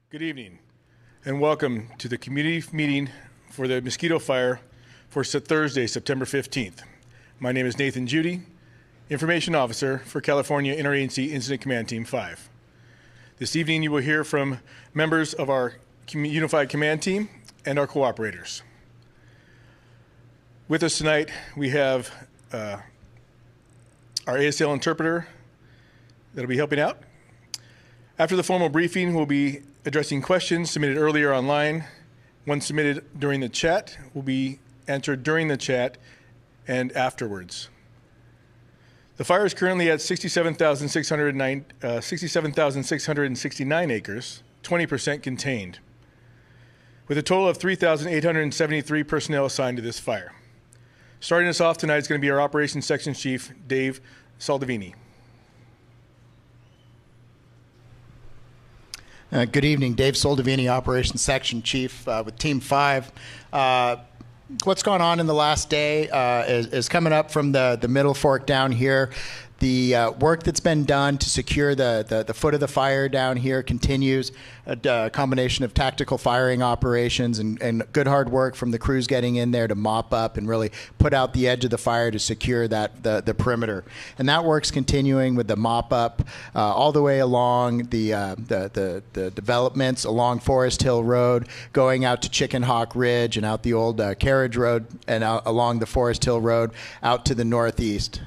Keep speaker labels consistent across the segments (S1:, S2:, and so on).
S1: Good evening, and welcome to the community meeting for the Mosquito Fire for Thursday, September 15th. My name is Nathan Judy, Information Officer for California Interagency Incident Command Team 5. This evening you will hear from members of our Unified Command Team and our cooperators. With us tonight we have our ASL interpreter that will be helping out. After the formal briefing, we'll be addressing questions submitted earlier online. One submitted during the chat will be answered during the chat and afterwards. The fire is currently at 67,669 acres, 20% contained, with a total of 3,873 personnel assigned to this fire. Starting us off tonight is going to be our Operations Section Chief, Dave Saldivini.
S2: Good evening, Dave Soldivini, Operations Section Chief with Team 5. What's gone on in the last day is coming up from the middle fork down here. The work that's been done to secure the foot of the fire down here continues. A combination of tactical firing operations and good hard work from the crews getting in there to mop up and really put out the edge of the fire to secure the perimeter. And that work's continuing with the mop up all the way along the developments along Forest Hill Road, going out to Chicken Hawk Ridge and out the old carriage road and out along the Forest Hill Road out to the northeast.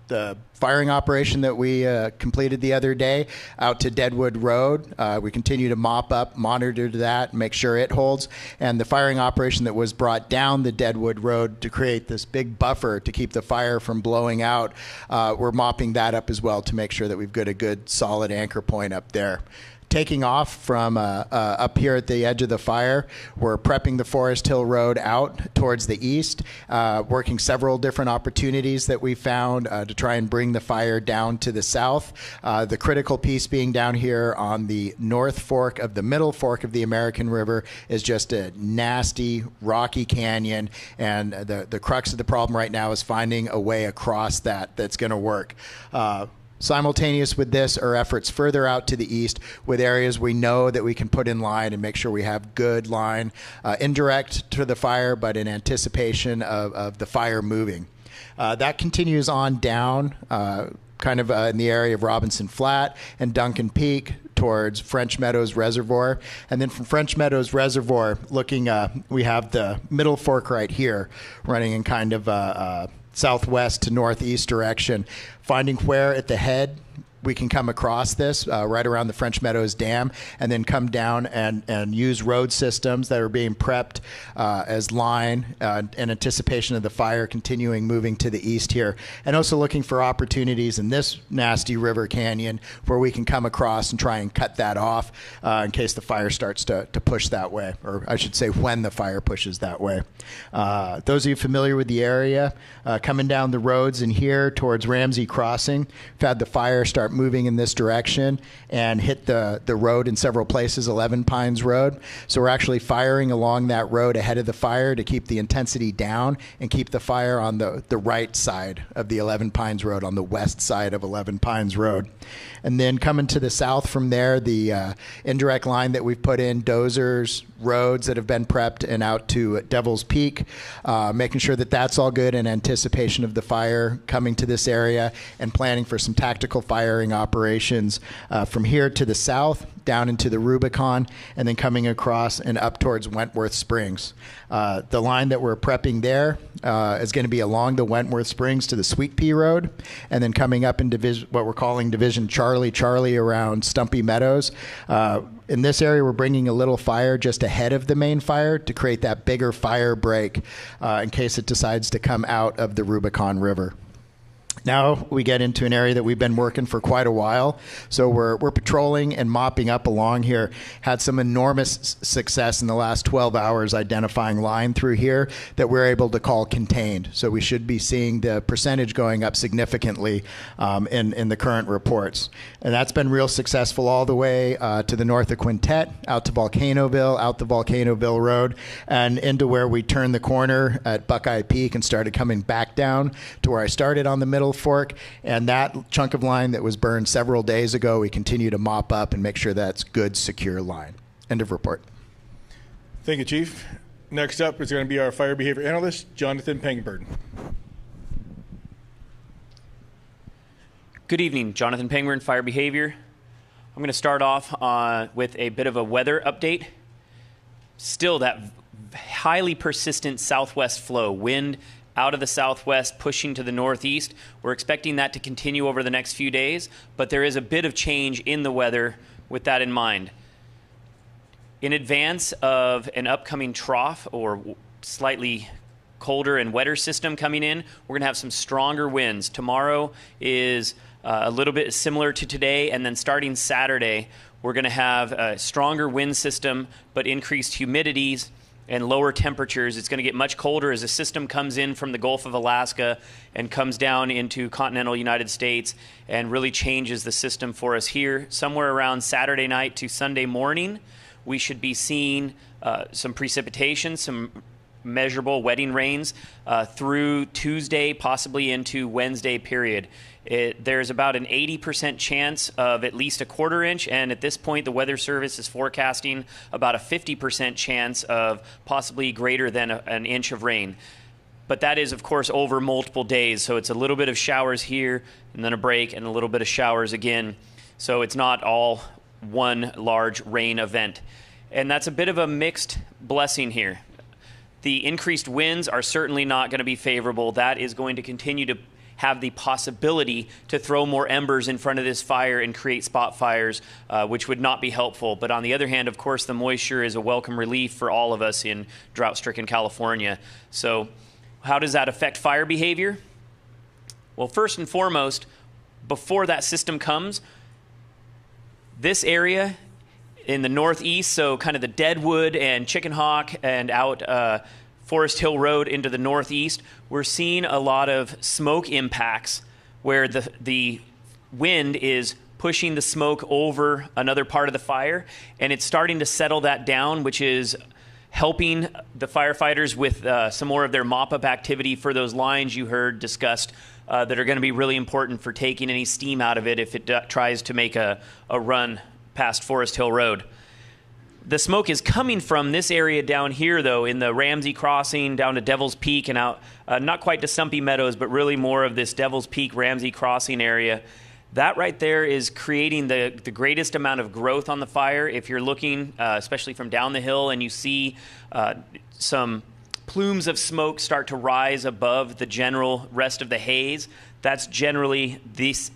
S2: The firing operation that we completed the other day out to Deadwood Road, we continue to mop up, monitor that, make sure it holds. And the firing operation that was brought down the Deadwood Road to create this big buffer to keep the fire from blowing out, we're mopping that up as well to make sure that we've got a good solid anchor point up there. Taking off from up here at the edge of the fire, we're prepping the Forest Hill Road out towards the east, working several different opportunities that we found to try and bring the fire down to the south. The critical piece being down here on the north fork of the middle fork of the American River is just a nasty, rocky canyon, and the crux of the problem right now is finding a way across that's going to work. Simultaneous with this are efforts further out to the east with areas we know that we can put in line and make sure we have good line, indirect to the fire, but in anticipation of the fire moving. That continues on down kind of in the area of Robinson Flat and Duncan Peak towards French Meadows Reservoir. And then from French Meadows Reservoir, looking, we have the middle fork right here running in kind of southwest to northeast direction, finding where at the head we can come across this right around the French Meadows Dam, and then come down and use road systems that are being prepped as line in anticipation of the fire continuing moving to the east here. And also looking for opportunities in this nasty river canyon where we can come across and try and cut that off in case the fire starts to push that way, or I should say when the fire pushes that way. Those of you familiar with the area, coming down the roads in here towards Ramsey Crossing, we've had the fire start moving in this direction and hit the road in several places, 11 Pines Road. So we're actually firing along that road ahead of the fire to keep the intensity down and keep the fire on the right side of the 11 Pines Road, on the west side of 11 Pines Road. And then coming to the south from there, the indirect line that we've put in, dozers, roads that have been prepped, and out to Devil's Peak, making sure that that's all good in anticipation of the fire coming to this area, and planning for some tactical firing operations from here to the south, down into the Rubicon, and then coming across and up towards Wentworth Springs. The line that we're prepping there is going to be along the Wentworth Springs to the Sweet Pea Road, and then coming up in what we're calling Division Charlie around Stumpy Meadows. In this area, we're bringing a little fire just ahead of the main fire to create that bigger fire break in case it decides to come out of the Rubicon River. Now we get into an area that we've been working for quite a while. So we're patrolling and mopping up along here. Had some enormous success in the last 12 hours identifying line through here that we're able to call contained. So we should be seeing the percentage going up significantly in the current reports. And that's been real successful all the way to the north of Quintet, out to Volcanoville, out the Volcanoville Road, and into where we turned the corner at Buckeye Peak and started coming back down to where I started on the Middle Fork, and that chunk of line that was burned several days ago, we continue to mop up and make sure that's good, secure line. End of report.
S1: Thank you, Chief. Next up is going to be our fire behavior analyst, Jonathan Pangburn.
S3: Good evening, Jonathan Pangburn, Fire Behavior. I'm going to start off with a bit of a weather update. Still that highly persistent southwest flow, wind out of the southwest pushing to the northeast. We're expecting that to continue over the next few days, but there is a bit of change in the weather with that in mind. In advance of an upcoming trough or slightly colder and wetter system coming in, we're going to have some stronger winds. Tomorrow is a little bit similar to today, and then starting Saturday, we're going to have a stronger wind system, but increased humidities and lower temperatures. It's going to get much colder as a system comes in from the Gulf of Alaska and comes down into continental United States and really changes the system for us here. Somewhere around Saturday night to Sunday morning, we should be seeing some precipitation, some measurable wetting rains through Tuesday, possibly into Wednesday period. There's about an 80% chance of at least a quarter inch, and at this point the Weather Service is forecasting about a 50% chance of possibly greater than an inch of rain. But that is, of course, over multiple days, so it's a little bit of showers here, and then a break, and a little bit of showers again. So it's not all one large rain event. And that's a bit of a mixed blessing here. The increased winds are certainly not going to be favorable. That is going to continue to have the possibility to throw more embers in front of this fire and create spot fires, which would not be helpful. But on the other hand, of course, the moisture is a welcome relief for all of us in drought-stricken California. So how does that affect fire behavior? Well, first and foremost, before that system comes, this area in the northeast, so kind of the Deadwood and Chicken Hawk and out Forest Hill Road into the northeast, we're seeing a lot of smoke impacts where the wind is pushing the smoke over another part of the fire, and it's starting to settle that down, which is helping the firefighters with some more of their mop-up activity for those lines you heard discussed that are going to be really important for taking any steam out of it if it tries to make a run past Forest Hill Road. The smoke is coming from this area down here, though, in the Ramsey Crossing down to Devil's Peak and out, not quite to Stumpy Meadows, but really more of this Devil's Peak, Ramsey Crossing area. That right there is creating the greatest amount of growth on the fire. If you're looking, especially from down the hill, and you see some plumes of smoke start to rise above the general rest of the haze, that's generally these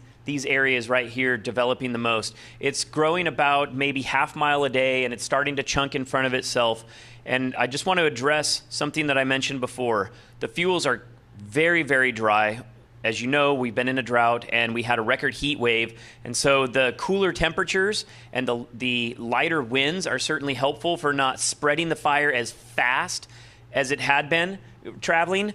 S3: areas right here developing the most. It's growing about maybe half mile a day, and it's starting to chunk in front of itself. And I just want to address something that I mentioned before. The fuels are very, very dry. As you know, we've been in a drought, and we had a record heat wave. And so the cooler temperatures and the lighter winds are certainly helpful for not spreading the fire as fast as it had been traveling.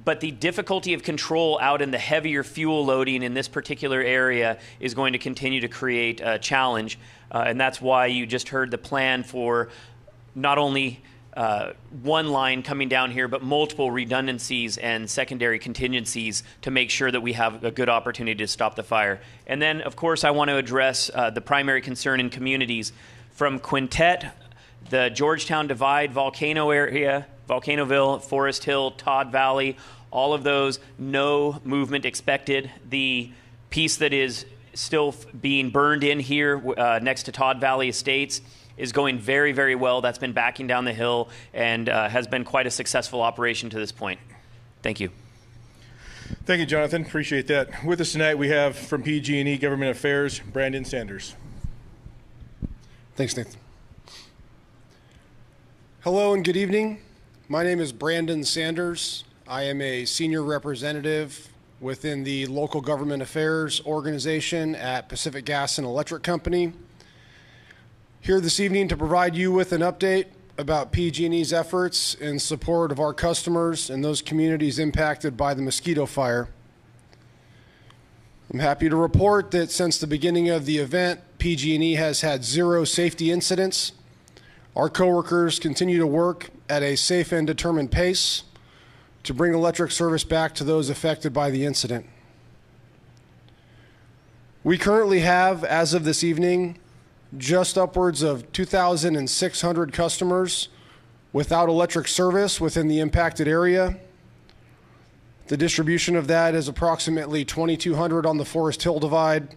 S3: But the difficulty of control out in the heavier fuel loading in this particular area is going to continue to create a challenge. And that's why you just heard the plan for not only one line coming down here, but multiple redundancies and secondary contingencies to make sure that we have a good opportunity to stop the fire. And then, of course, I want to address the primary concern in communities from Quintet, the Georgetown Divide volcano area, Volcanoville, Forest Hill, Todd Valley, all of those, no movement expected. The piece that is still being burned in here next to Todd Valley Estates is going very, very well. That's been backing down the hill and has been quite a successful operation to this point. Thank you.
S1: Thank you, Jonathan. Appreciate that. With us tonight, we have from PG&E Government Affairs, Brandon Sanders.
S4: Thanks, Nathan. Hello and good evening. My name is Brandon Sanders. I am a senior representative within the Local Government Affairs organization at Pacific Gas and Electric Company. Here this evening to provide you with an update about PG&E's efforts in support of our customers and those communities impacted by the Mosquito fire. I'm happy to report that since the beginning of the event, PG&E has had 0 safety incidents. Our coworkers continue to work at a safe and determined pace. to bring electric service back to those affected by the incident. We currently have, as of this evening, just upwards of 2,600 customers without electric service within the impacted area. The distribution of that is approximately 2,200 on the Forest Hill Divide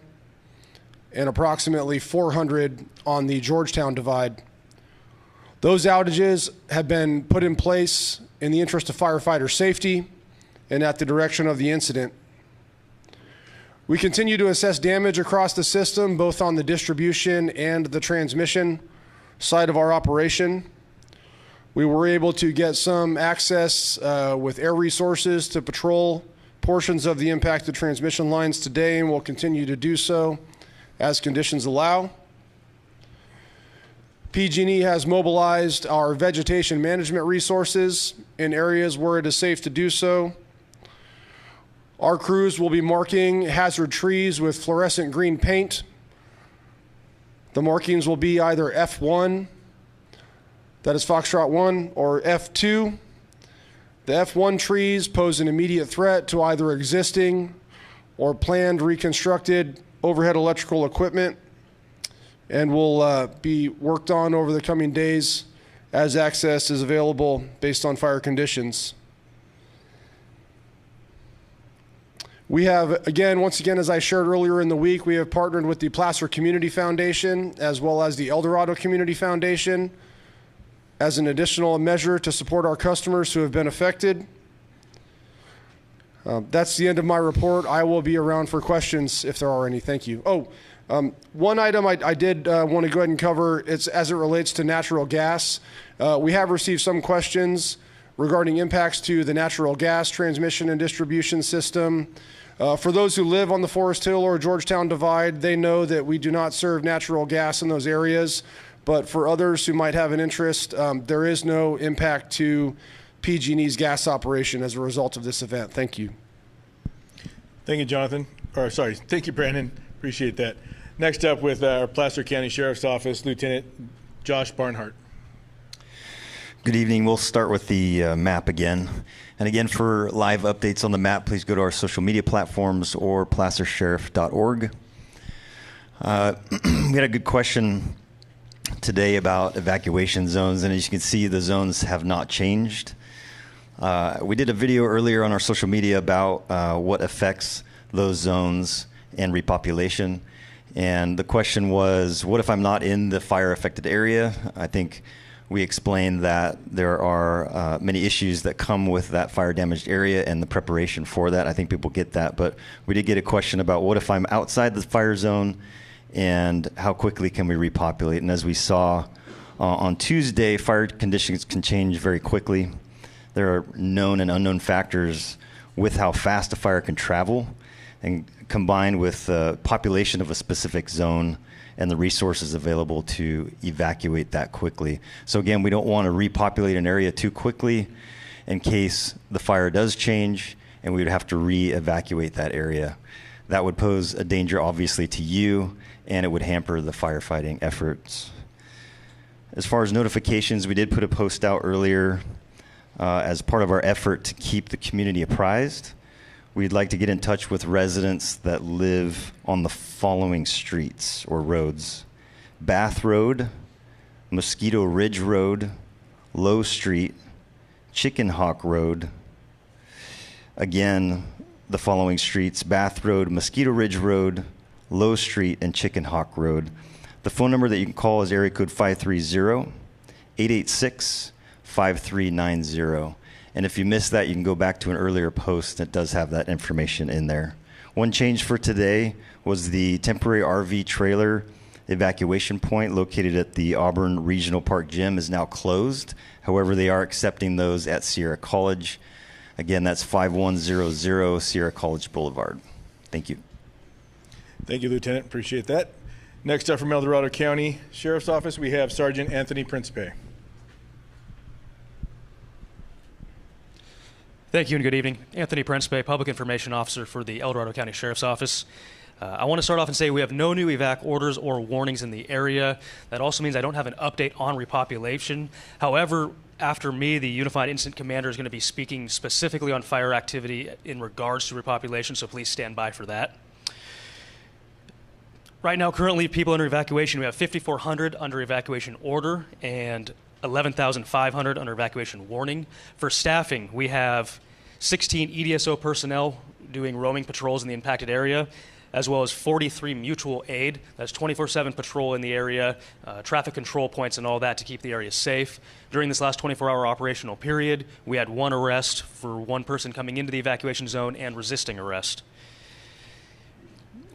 S4: and approximately 400 on the Georgetown Divide. Those outages have been put in place in the interest of firefighter safety and at the direction of the incident. We continue to assess damage across the system, both on the distribution and the transmission side of our operation. We were able to get some access with air resources to patrol portions of the impacted transmission lines today, and will continue to do so as conditions allow. PG&E has mobilized our vegetation management resources in areas where it is safe to do so. Our crews will be marking hazard trees with fluorescent green paint. The markings will be either F1, that is Foxtrot 1, or F2. The F1 trees pose an immediate threat to either existing or planned reconstructed overhead electrical equipment, and will be worked on over the coming days as access is available based on fire conditions. We have, once again, as I shared earlier in the week, we have partnered with the Placer Community Foundation as well as the Dorado Community Foundation as an additional measure to support our customers who have been affected. That's the end of my report. I will be around for questions if there are any. Thank you. One item I did want to go ahead and cover, it's as it relates to natural gas. We have received some questions regarding impacts to the natural gas transmission and distribution system. For those who live on the Forest Hill or Georgetown Divide, they know that we do not serve natural gas in those areas. But for others who might have an interest, there is no impact to PG&E's gas operation as a result of this event. Thank you.
S1: Thank you, Jonathan. Thank you, Brandon. Appreciate that. Next up with our Placer County Sheriff's Office, Lieutenant Josh Barnhart.
S5: Good evening. We'll start with the map again. And again, for live updates on the map, please go to our social media platforms or placersheriff.org. We had a good question today about evacuation zones, and as you can see, the zones have not changed. We did a video earlier on our social media about what affects those zones and repopulation. And the question was, what if I'm not in the fire-affected area? I think we explained that there are many issues that come with that fire-damaged area and the preparation for that. I think people get that. But we did get a question about what if I'm outside the fire zone and how quickly can we repopulate? And as we saw on Tuesday, fire conditions can change very quickly. There are known and unknown factors with how fast a fire can travel, and combined with the population of a specific zone and the resources available to evacuate that quickly. So again, we don't want to repopulate an area too quickly in case the fire does change and we would have to re-evacuate that area. That would pose a danger, obviously, to you, and it would hamper the firefighting efforts. As far as notifications, we did put a post out earlier as part of our effort to keep the community apprised. We'd like to get in touch with residents that live on the following streets or roads: Bath Road, Mosquito Ridge Road, Low Street, Chicken Hawk Road. Again, the following streets: Bath Road, Mosquito Ridge Road, Low Street, and Chicken Hawk Road. The phone number that you can call is area code 530-886-5390. And if you missed that, you can go back to an earlier post that does have that information in there. One change for today was the temporary RV trailer evacuation point located at the Auburn Regional Park Gym is now closed. However, they are accepting those at Sierra College. Again, that's 5100 Sierra College Boulevard. Thank you.
S1: Thank you, Lieutenant. Appreciate that. Next up from El Dorado County Sheriff's Office, we have Sergeant Anthony Principe.
S6: Thank you and good evening. Anthony Principe, Public Information Officer for the El Dorado County Sheriff's Office. I want to start off and say we have no new evac orders or warnings in the area. That also means I don't have an update on repopulation. However, after me, the Unified Incident Commander is going to be speaking specifically on fire activity in regards to repopulation, so please stand by for that. Right now, currently, people under evacuation, we have 5,400 under evacuation order and 11,500 under evacuation warning. For staffing, we have 16 EDSO personnel doing roaming patrols in the impacted area, as well as 43 mutual aid. That's 24/7 patrol in the area, traffic control points and all that to keep the area safe. During this last 24-hour operational period, we had 1 arrest for 1 person coming into the evacuation zone and resisting arrest.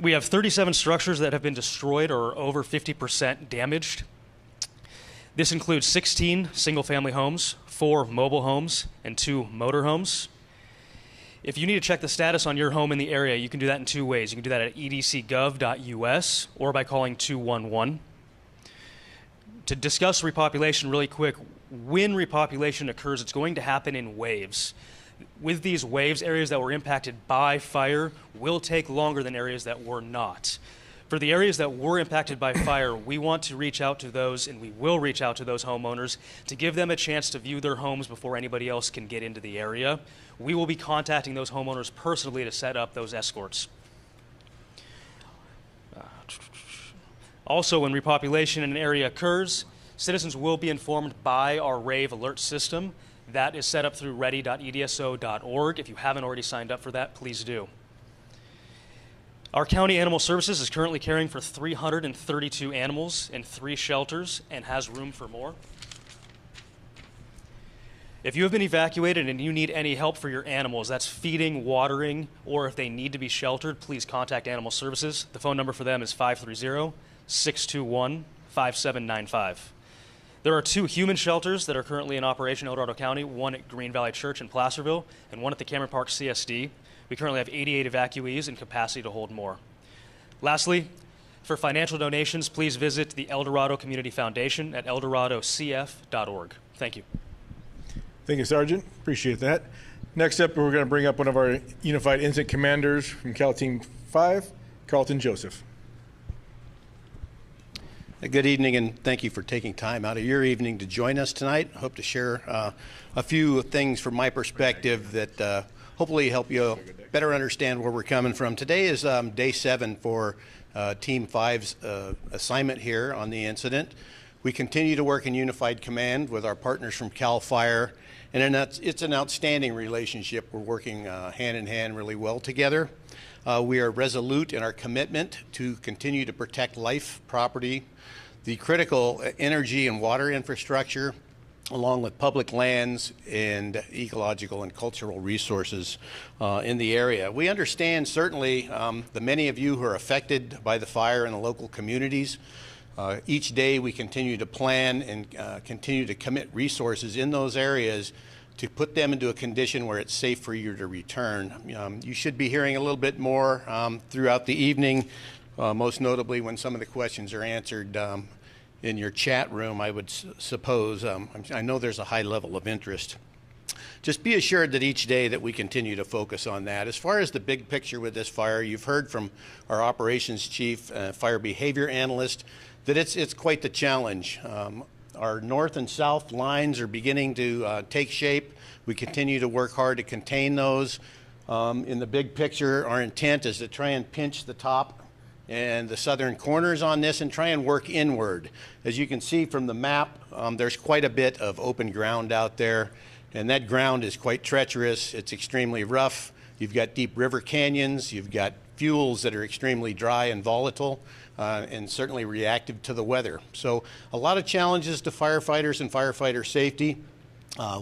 S6: We have 37 structures that have been destroyed or over 50% damaged. This includes 16 single-family homes, 4 mobile homes, and 2 motorhomes. If you need to check the status on your home in the area, you can do that in 2 ways. You can do that at edcgov.us or by calling 211. To discuss repopulation really quick, when repopulation occurs, it's going to happen in waves. With these waves, areas that were impacted by fire will take longer than areas that were not. For the areas that were impacted by fire, we want to reach out to those, and we will reach out to those homeowners to give them a chance to view their homes before anybody else can get into the area. We will be contacting those homeowners personally to set up those escorts. Also, when repopulation in an area occurs, citizens will be informed by our RAVE alert system. That is set up through ready.edso.org. If you haven't already signed up for that, please do. Our county animal services is currently caring for 332 animals in 3 shelters and has room for more. If you have been evacuated and you need any help for your animals, that's feeding, watering, or if they need to be sheltered, please contact Animal Services. The phone number for them is 530-621-5795. There are 2 human shelters that are currently in operation in El Dorado County, one at Green Valley Church in Placerville and one at the Cameron Park CSD. We currently have 88 evacuees and capacity to hold more. Lastly, for financial donations, please visit the El Dorado Community Foundation at eldoradocf.org. Thank you.
S1: Thank you, Sergeant. Appreciate that. Next up, we're going to bring up one of our Unified Incident Commanders from Cal Team 5, Carlton Joseph.
S7: Good evening, and thank you for taking time out of your evening to join us tonight. I hope to share a few things from my perspective that hopefully help you better understand where we're coming from. Today is day 7 for Team 5's assignment here on the incident. We continue to work in unified command with our partners from CAL FIRE, and it's an outstanding relationship. We're working hand in hand really well together. We are resolute in our commitment to continue to protect life, property, the critical energy and water infrastructure, along with public lands and ecological and cultural resources in the area. We understand certainly the many of you who are affected by the fire in the local communities. Each day we continue to plan and continue to commit resources in those areas to put them into a condition where it's safe for you to return. You should be hearing a little bit more throughout the evening, most notably when some of the questions are answered in your chat room, I would suppose. I know there's a high level of interest. Just be assured that each day that we continue to focus on that. As far as the big picture with this fire, you've heard from our operations chief, fire behavior analyst, that it's quite the challenge. Our north and south lines are beginning to take shape. We continue to work hard to contain those. In the big picture, our intent is to try and pinch the top and the southern corners on this and try and work inward. As you can see from the map, there's quite a bit of open ground out there, and that ground is quite treacherous. It's extremely rough. You've got deep river canyons. You've got fuels that are extremely dry and volatile, and certainly reactive to the weather. So a lot of challenges to firefighters and firefighter safety.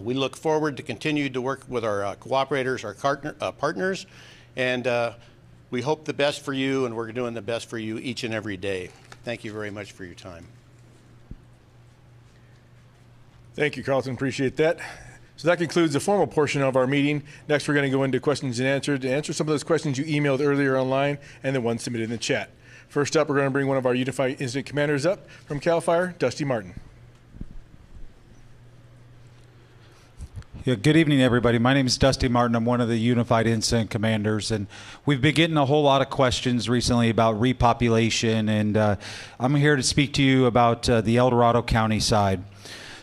S7: We look forward to continue to work with our cooperators, our partners, and we hope the best for you, and we're doing the best for you each and every day. Thank you very much for your time.
S1: Thank you, Carlton. Appreciate that. So that concludes the formal portion of our meeting. Next, we're going to go into questions and answers to answer some of those questions you emailed earlier online and the ones submitted in the chat. First up, we're going to bring one of our Unified Incident Commanders up from CAL FIRE, Dusty Martin.
S8: Yeah, good evening, everybody. My name is Dusty Martin. I'm one of the Unified Incident Commanders, and we've been getting a whole lot of questions recently about repopulation, and I'm here to speak to you about the Dorado County side.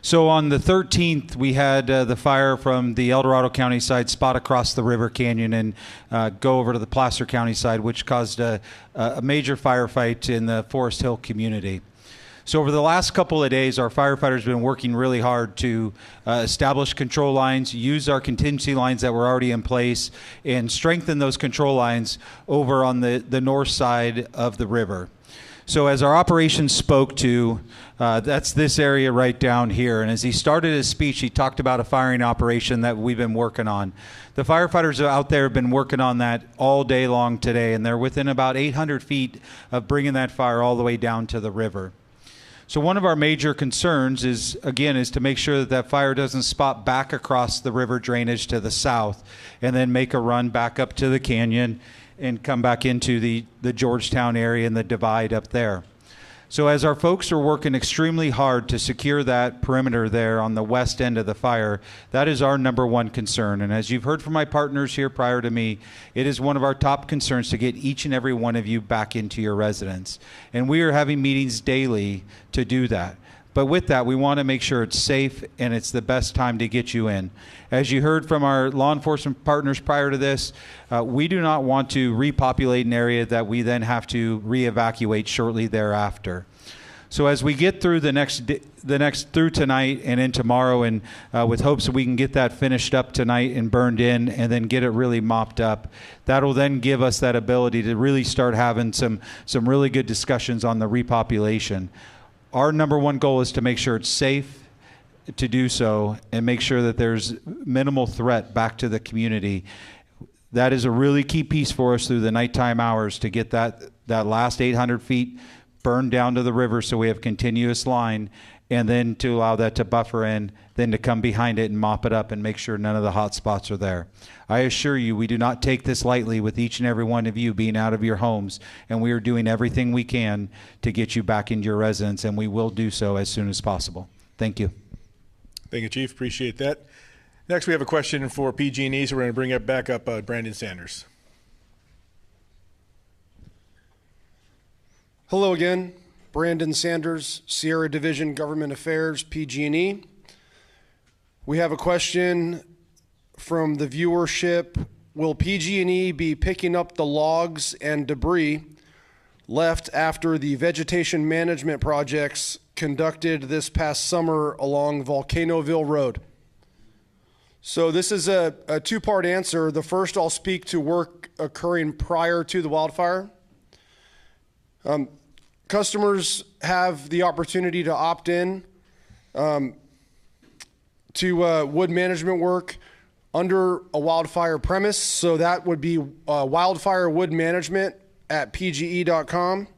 S8: So on the 13th, we had the fire from the Dorado County side spot across the River Canyon and go over to the Placer County side, which caused a major firefight in the Forest Hill community. So over the last couple of days, our firefighters have been working really hard to establish control lines, use our contingency lines that were already in place, and strengthen those control lines over on the north side of the river. So as our operations spoke to, that's this area right down here. And as he started his speech, he talked about a firing operation that we've been working on. The firefighters out there have been working on that all day long today, and they're within about 800 feet of bringing that fire all the way down to the river. So one of our major concerns is to make sure that that fire doesn't spot back across the river drainage to the south and then make a run back up to the canyon and come back into the Georgetown area and the divide up there. So as our folks are working extremely hard to secure that perimeter there on the west end of the fire, that is our number one concern. And as you've heard from my partners here prior to me, it is one of our top concerns to get each and every one of you back into your residence. And we are having meetings daily to do that. But with that, we want to make sure it's safe and it's the best time to get you in. As you heard from our law enforcement partners prior to this, we do not want to repopulate an area that we then have to re-evacuate shortly thereafter. So as we get through through tonight and in tomorrow, and with hopes that we can get that finished up tonight and burned in and then get it really mopped up, that'll then give us that ability to really start having some really good discussions on the repopulation. Our number one goal is to make sure it's safe to do so and make sure that there's minimal threat back to the community. That is a really key piece for us through the nighttime hours to get that last 800 feet burned down to the river so we have continuous line, and then to allow that to buffer in, then to come behind it and mop it up and make sure none of the hot spots are there. I assure you, we do not take this lightly with each and every one of you being out of your homes, and we are doing everything we can to get you back into your residence, and we will do so as soon as possible. Thank you.
S1: Thank you, Chief. Appreciate that. Next, we have a question for PG&E, so we're going to bring it back up Brandon Sanders.
S4: Hello again. Brandon Sanders, Sierra Division Government Affairs, PG&E. We have a question from the viewership. Will PG&E be picking up the logs and debris left after the vegetation management projects conducted this past summer along Volcanoville Road? So this is a two-part answer. The first, I'll speak to work occurring prior to the wildfire. Customers have the opportunity to opt in to wood management work under a wildfire premise. So that would be wildfire wood management at pge.com.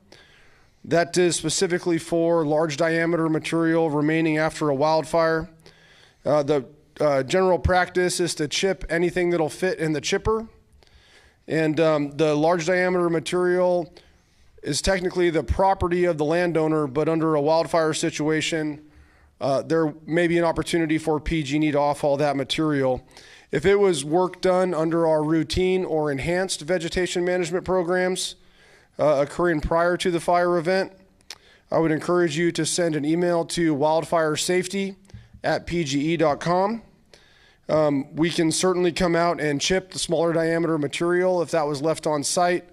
S4: That is specifically for large diameter material remaining after a wildfire. The general practice is to chip anything that'll fit in the chipper. And the large diameter material is technically the property of the landowner, but under a wildfire situation, there may be an opportunity for PG&E to off-haul that material. If it was work done under our routine or enhanced vegetation management programs occurring prior to the fire event, I would encourage you to send an email to wildfiresafety@pge.com. We can certainly come out and chip the smaller diameter material if that was left on site.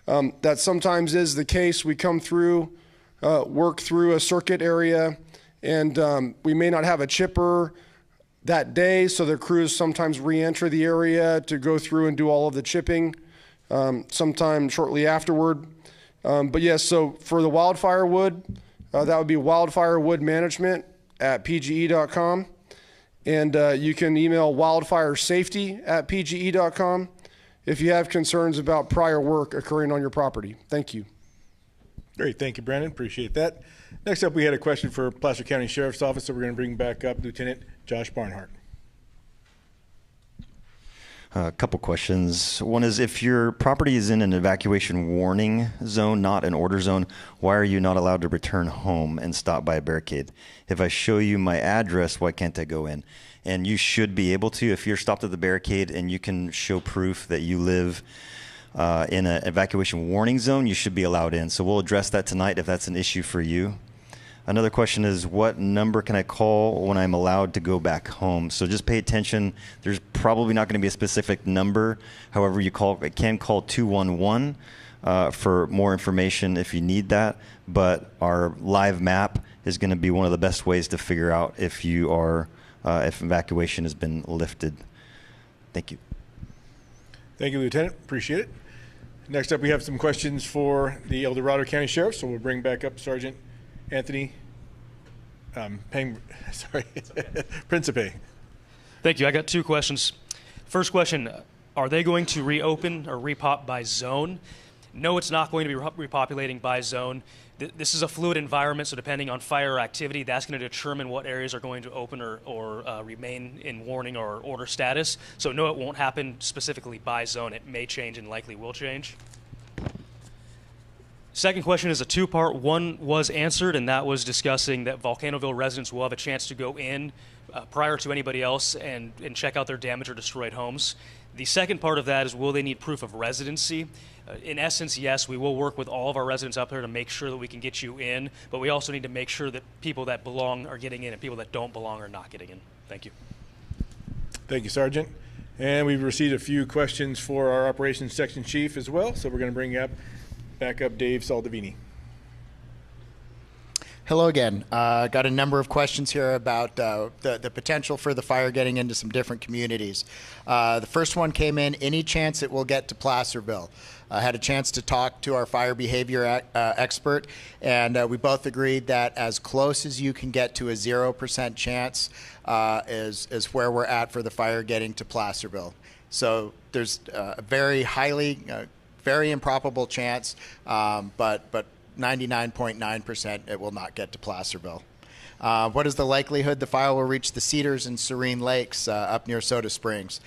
S4: That sometimes is the case. We come through, work through a circuit area, and we may not have a chipper that day, so the crews sometimes re-enter the area to go through and do all of the chipping sometime shortly afterward. But yes, so for the wildfire wood, that would be wildfirewoodmanagement@pge.com. And you can email wildfiresafety@pge.com if you have concerns about prior work occurring on your property. Thank you.
S1: Great. Thank you, Brandon. Appreciate that. Next up, we had a question for Placer County Sheriff's Office that we're going to bring back up, Lieutenant Josh Barnhart.
S5: A couple questions. One is, if your property is in an evacuation warning zone, not an order zone, why are you not allowed to return home and stop by a barricade? If I show you my address, why can't I go in? And you should be able to. If you're stopped at the barricade and you can show proof that you live in an evacuation warning zone, you should be allowed in. So we'll address that tonight if that's an issue for you. Another question is, what number can I call when I'm allowed to go back home? So just pay attention. There's probably not going to be a specific number. However, you can call 211 for more information if you need that. But our live map is going to be one of the best ways to figure out if if evacuation has been lifted. Thank you.
S1: Thank you, Lieutenant. Appreciate it. Next up, we have some questions for the El Dorado County Sheriff. So we'll bring back up Sergeant Anthony Principe.
S6: Thank you. I got two questions. First question, are they going to reopen or repop by zone? No, it's not going to be repopulating by zone. This is a fluid environment, so depending on fire activity, that's going to determine what areas are going to open or remain in warning or order status. So no, it won't happen specifically by zone. It may change and likely will change. Second question is a two-part. One was answered, and that was discussing that Volcanoville residents will have a chance to go in prior to anybody else and check out their damaged or destroyed homes. The second part of that is, will they need proof of residency? In essence, yes, we will work with all of our residents up there to make sure that we can get you in, but we also need to make sure that people that belong are getting in and people that don't belong are not getting in. Thank you.
S1: Thank you, Sergeant. And we've received a few questions for our Operations Section Chief as well, so we're going to bring back up Dave Saldivini.
S2: Hello again. Got a number of questions here about the potential for the fire getting into some different communities. The first one came in, any chance it will get to Placerville? I had a chance to talk to our fire behavior expert, and we both agreed that as close as you can get to a 0% chance is where we're at for the fire getting to Placerville. So there's a very very improbable chance, but 99.9% it will not get to Placerville. What is the likelihood the fire will reach the Cedars and Serene Lakes up near Soda Springs?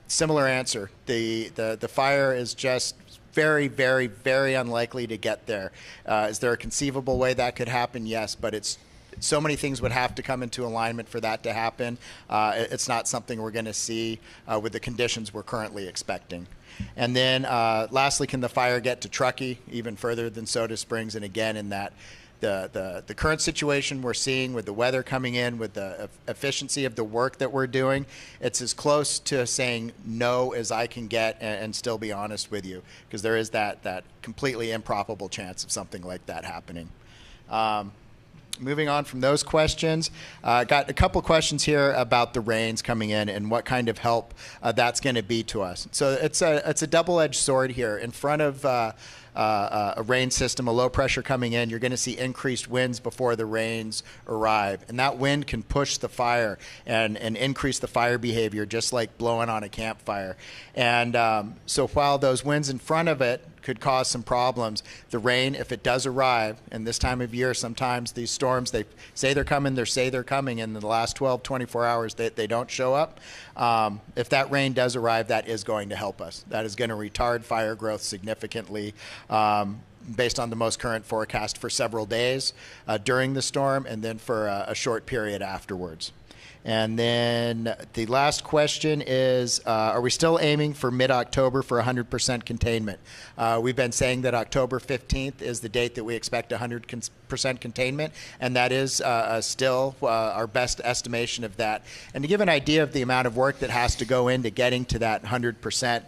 S2: Similar answer. The fire is just very, very, very unlikely to get there. Is there a conceivable way that could happen? Yes, but it's so many things would have to come into alignment for that to happen. It's not something we're going to see with the conditions we're currently expecting. And then lastly, can the fire get to Truckee, even further than Soda Springs? And again, in that the current situation we're seeing with the weather coming in, with the efficiency of the work that we're doing, it's as close to saying no as I can get and still be honest with you, because there is that completely improbable chance of something like that happening. Moving on from those questions, got a couple questions here about the rains coming in and what kind of help that's going to be to us. So it's a double-edged sword here. In front of a rain system, a low pressure coming in, you're going to see increased winds before the rains arrive. And that wind can push the fire and increase the fire behavior, just like blowing on a campfire. And so while those winds in front of it could cause some problems, the rain, if it does arrive, and this time of year, sometimes these storms, they say they're coming, and in the last 12, 24 hours, they don't show up. If that rain does arrive, that is going to help us. That is going to retard fire growth significantly, based on the most current forecast, for several days during the storm, and then for a short period afterwards. And then the last question is, are we still aiming for mid-October for 100% containment? We've been saying that October 15th is the date that we expect 100% containment, and that is still our best estimation of that. And to give an idea of the amount of work that has to go into getting to that 100%,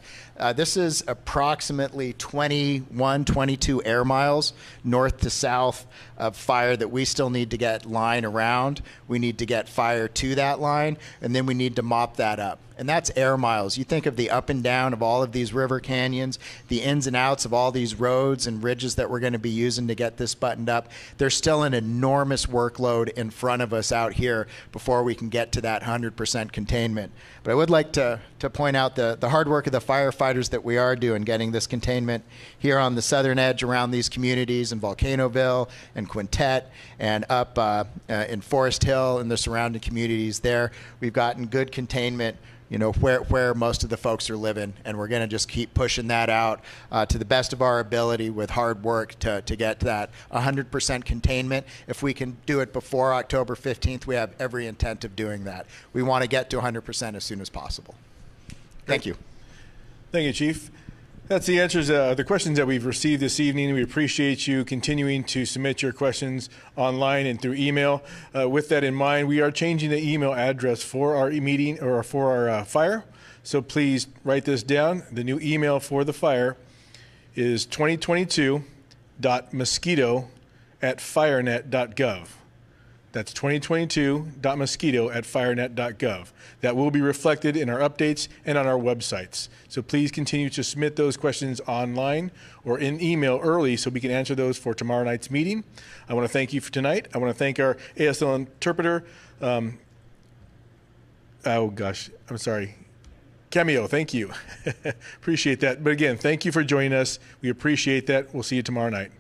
S2: this is approximately 21, 22 air miles north to south of fire that we still need to get line around. We need to get fire to that line, and then we need to mop that up. And that's air miles. You think of the up and down of all of these river canyons, the ins and outs of all these roads and ridges that we're going to be using to get this buttoned up. There's still an enormous workload in front of us out here before we can get to that 100% containment. But I would like to point out the hard work of the firefighters that we are doing, getting this containment here on the southern edge around these communities in Volcanoville and Quintet and up in Forest Hill and the surrounding communities there. We've gotten good containment where most of the folks are living, and we're going to just keep pushing that out to the best of our ability with hard work to get that 100% containment. If we can do it before October 15th, we have every intent of doing that. We want to get to 100% as soon as possible. Thank you.
S1: Thank you, Chief. That's the answers, the questions that we've received this evening. We appreciate you continuing to submit your questions online and through email. With that in mind, we are changing the email address for our meeting or for our fire. So please write this down. The new email for the fire is 2022.mosquito@firenet.gov. That's 2022.mosquito@firenet.gov. That will be reflected in our updates and on our websites. So please continue to submit those questions online or in email early so we can answer those for tomorrow night's meeting. I want to thank you for tonight. I want to thank our ASL interpreter. Cameo, thank you. Appreciate that. But again, thank you for joining us. We appreciate that. We'll see you tomorrow night.